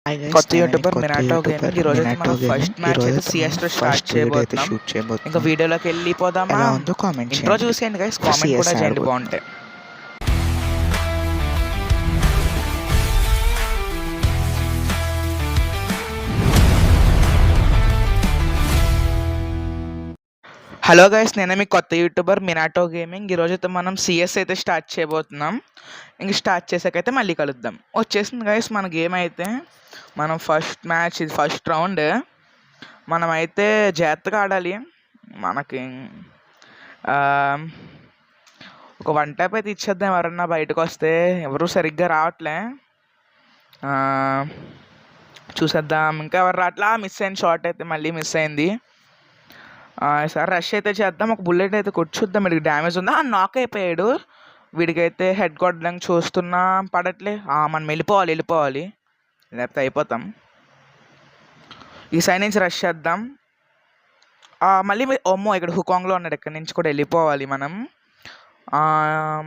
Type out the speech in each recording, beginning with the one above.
Hi guys, కొత్త నేను మీ YouTuber కొత్త మినాటో యూట్యూబర్ గేమింగ్. ఈరోజు అయితే మినాటో మనం గేమింగ్. ఫస్ట్ మ్యాచ్ ఈరోజు అయితే అయితే సిఎస్ మనం లో స్టార్ట్ ఫస్ట్ వీడియో అయితే చేయబోతున్నాం. షూట్ ఇంకా చేయబోతున్నాం. వీడియోలోకి వెళ్ళిపోదామా? ఎలా ఉందో కామెంట్ ఇంట్రో చేయండి. చూసేయండి గైస్, కామెంట్ కూడా CS చేయండి ఆడబోతున్నాం. బాగుంటాయి. హలో గైస్, నేనే మీ కొత్త యూట్యూబర్ మినాటో గేమింగ్. ఈరోజు అయితే మనం సిఎస్ అయితే స్టార్ట్ చేయబోతున్నాం. ఇంక స్టార్ట్ చేసాకైతే మళ్ళీ కలుద్దాం. వచ్చేసింది గైస్ మన గేమ్ అయితే. మనం ఫస్ట్ మ్యాచ్, ఇది ఫస్ట్ రౌండ్. మనం అయితే జాగ్రత్తగా ఆడాలి. మనకి ఆ, ఒక వన్ టైప్ అయితే ఇచ్చేద్దాం. ఎవరన్నా బయటకు వస్తే ఎవరు సరిగ్గా రావట్లే. ఆ, చూసేద్దాం. ఇంకా ఎవరు రావట్లా. మిస్ అయిన షాట్ అయితే మళ్ళీ మిస్ అయింది. సార్ రష్ అయితే చేద్దాం. ఒక బుల్లెట్ అయితే కొట్టుద్దాం. వీడికి డ్యామేజ్ ఉందా? నాక్ అయిపోయాడు. వీడికైతే హెడ్ కొట్టడానికి చూస్తున్నా, పడట్లే. మనం వెళ్ళిపోవాలి లేకపోతే అయిపోతాం. ఈ సైడ్ నుంచి రష్ చేద్దాం. మళ్ళీ అమ్మో, ఇక్కడ హుకాంగ్లో ఉన్నాడు. ఎక్కడి నుంచి కూడా వెళ్ళిపోవాలి మనం.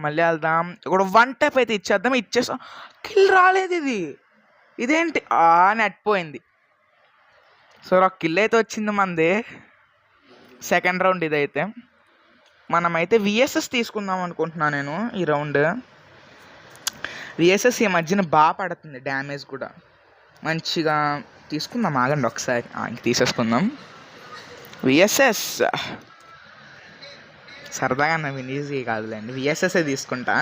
మళ్ళీ వెళ్దాం. ఇక్కడ వన్ టైప్ అయితే ఇచ్చేద్దాం. ఇచ్చేసాం. కిల్ రాలేదు. ఇదేంటి? నెట్ పోయింది. సో ఒక కిల్ అయితే వచ్చింది మనది. సెకండ్ రౌండ్ ఇదైతే. మనమైతే విఎస్ఎస్ తీసుకుందాం అనుకుంటున్నాను నేను ఈ రౌండ్. విఎస్ఎస్ ఈ మధ్యన బాగా పడుతుంది, డ్యామేజ్ కూడా మంచిగా. తీసుకుందాం, ఆగండి ఒకసారి. ఇంక తీసేసుకుందాం విఎస్ఎస్. సరదాగా నా ఈజీ కాదులేండి, విఎస్ఎస్ఏ తీసుకుంటా.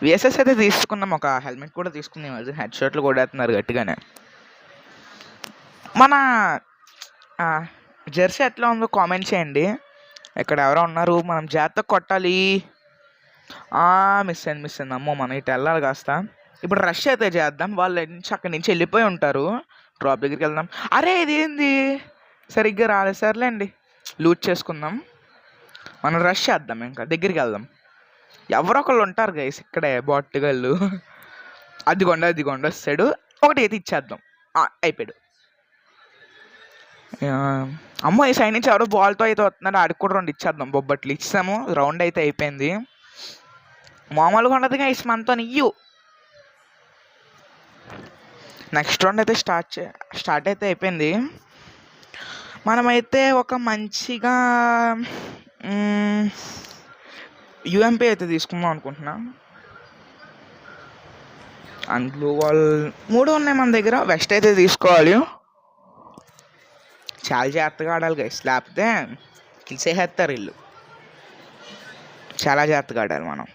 విఎస్ఎస్ అయితే తీసుకున్నాం. ఒక హెల్మెట్ కూడా తీసుకుందాం. హెడ్ షాట్లు కొడేస్తున్నారు గట్టిగానే. మన జెర్సీ ఎట్లా ఉందో కామెంట్ చేయండి. ఇక్కడ ఎవరో ఉన్నారు, మనం జాగ్రత్తగా కొట్టాలి. మిస్ అయింది. అమ్మో, మనం ఇటు వెళ్ళాలి కాస్త. ఇప్పుడు రష్ అయితే చేద్దాం. వాళ్ళు అక్కడి నుంచి వెళ్ళిపోయి ఉంటారు. డ్రాప్ దగ్గరికి వెళ్దాం. అరే ఇదేంది, సరిగ్గా రాలేదు. సర్లేండి, లూట్ చేసుకుందాం. మనం రష్ చేద్దాం, ఇంకా దగ్గరికి వెళ్దాం. ఎవరో ఒకళ్ళు ఉంటారు గైస్ ఇక్కడే, బాట్టుగాళ్ళు. అదిగొండ వస్తాడు. ఒకటి అయితే ఇచ్చేద్దాం. అయిపోయాడు. అమ్మో, ఈ సైడ్ నుంచి ఎవరో బాల్తో అయితే వస్తున్నాడు. ఆడికి కూడా 2 ఇచ్చేద్దాం. బొబ్బట్లు ఇచ్చాము. రౌండ్ అయితే అయిపోయింది. మామూలుగా ఉండదు గైస్ మనతో. నెక్స్ట్ రౌండ్ అయితే స్టార్ట్ అయితే అయిపోయింది. మనమైతే ఒక మంచిగా యూఎంపీ అయితే తీసుకుందాం అనుకుంటున్నా. అందులో వాళ్ళు 3 ఉన్నాయి మన దగ్గర. వెస్ట్ అయితే తీసుకోవాలి. చాలా జాగ్రత్తగా ఆడాలి గైస్, లేకపోతే కిల్సేస్తారు వీళ్ళు. చాలా జాగ్రత్తగా ఆడాలి మనం.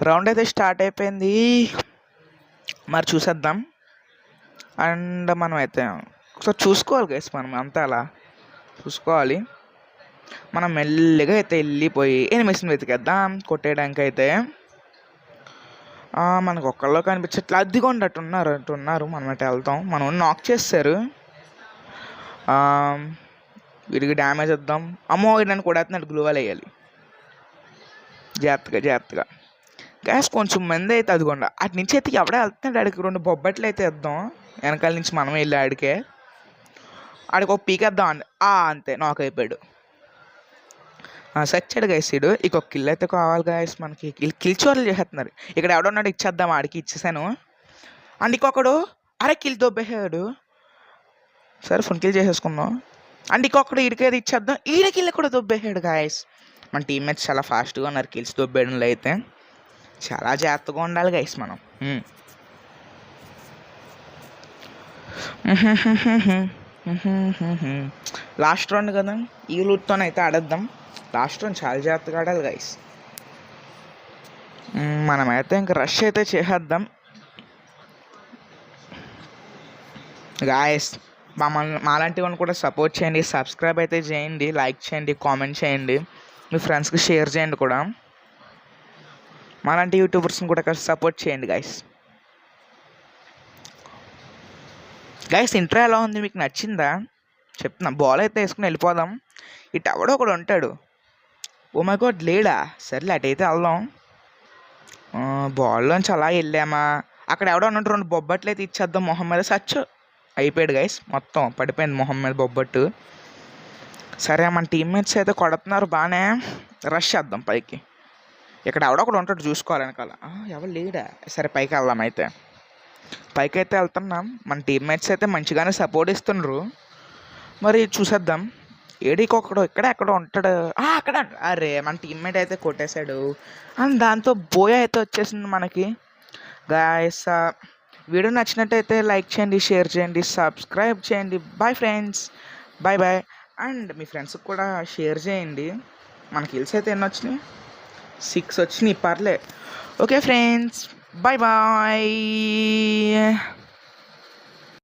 రౌండ్ అయితే స్టార్ట్ అయిపోయింది. మరి చూసేద్దాం. అండ్ మనం అయితే ఒకసారి చూసుకోవాలి గైస్, మనం అంతా అలా చూసుకోవాలి. మనం మెల్లిగా అయితే వెళ్ళిపోయి ఎనిమిస్ని వెతికేద్దాం కొట్టేయడానికి అయితే. మనకు ఒక్కళ్ళు కనిపించట్లే. అదిగోండి అట్టున్నారు. మనం అయితే వెళ్తాం. మనం నాక్ చేస్తారు. వీడికి డ్యామేజ్ వద్దాం. అమ్మో, నన్ను కూడా గ్లూ వాల్ వేయాలి. జాగ్రత్తగా గ్యాస్. కొంచెం మంది అయితే అదిగోండి అటు నుంచి అయితే ఎవడే వెళ్తున్నాడు. ఆడికి 2 బొబ్బట్లు అయితే వేద్దాం. వెనకాల నుంచి మనం వెళ్ళి ఆడికి ఒక పీకేద్దాం అండి. అంతే, నాక్ అయిపోయాడు. సచ్చాడు గైస్ వీడు. ఒక కిల్ అయితే కావాలి గైస్ మనకి. కిల్ చోర్లు చేసేస్తున్నారు. ఇక్కడ ఎవడున్నాడు, ఇచ్చేద్దాం. ఆడికి ఇచ్చేసాను. అండ్ ఇంకొకడు అరే కిల్ దొబ్బేసాడు. సరే ఫుల్ కిల్ చేసేసుకుందాం. అండ్ ఇంకొకడు ఈడికైతే ఇచ్చేద్దాం. కిల్ కూడా దొబ్బేసాడు గాయస్. మన టీమ్మేట్స్ చాలా ఫాస్ట్గా ఉన్నారు కిల్స్ దొబ్బేయడంలో అయితే. చాలా జాగ్రత్తగా ఉండాలి గైస్ మనం. లాస్ట్ రౌండ్ కదా, ఈ లూట్తోనైతే ఆడేద్దాం. లాస్ట్ రౌండ్ చాలా జాగ్రత్తగా ఆడాలి గైస్. మనమైతే ఇంకా రష్ అయితే చేసేద్దాం గాయస్. మాలాంటి వాళ్ళని కూడా సపోర్ట్ చేయండి. సబ్స్క్రైబ్ అయితే చేయండి, లైక్ చేయండి, కామెంట్ చేయండి, మీ ఫ్రెండ్స్కి షేర్ చేయండి కూడా. మాలాంటి యూట్యూబర్స్ని కూడా సపోర్ట్ చేయండి గైస్. ఇంట్రో ఎలా ఉంది, మీకు నచ్చిందా చెప్తున్నా. బాల్ అయితే వేసుకుని వెళ్ళిపోదాం. ఇటు ఎవడో ఒకడు ఉంటాడు. ఓ మై గాడ్, లేడా? సర్లే అటైతే వెళ్దాం. బాల్లోంచి అలా వెళ్ళామా, అక్కడ ఎవడో ఉన్నట్టు 2 బొబ్బట్లు అయితే ఇచ్చేద్దాం. మొహం మీద సచ్చు అయిపోయాడు గైస్. మొత్తం పడిపోయింది మొహం మీద బొబ్బట్టు. సరే, మన టీమ్మేట్స్ అయితే కొడుతున్నారు బాగానే. రష్ చేద్దాం పైకి. ఇక్కడ ఎవడొకడు ఉంటాడు చూసుకోవాలి వెనకాల. ఎవరు లేడా? సరే పైకి వెళ్దాం అయితే. పైకి అయితే వెళ్తున్నాం. మన టీమ్మేట్స్ అయితే మంచిగానే సపోర్ట్ ఇస్తున్నారు. మరి చూసేద్దాం. ఏడికొకడు ఇక్కడ ఎక్కడో ఉంటాడు. అక్కడ అరే మన టీమ్మేట్ అయితే కొట్టేశాడు. అండ్ దాంతో బోయ అయితే వచ్చేసింది మనకి. గాయస్ వీడియో నచ్చినట్టయితే లైక్ చేయండి, షేర్ చేయండి, సబ్స్క్రైబ్ చేయండి. Bye friends, bye bye. And మీ ఫ్రెండ్స్కి కూడా షేర్ చేయండి. మన కిల్స్ అయితే ఎన్ని వచ్చినాయి? 6 వచ్చినాయి, పర్లే. Okay friends, bye bye.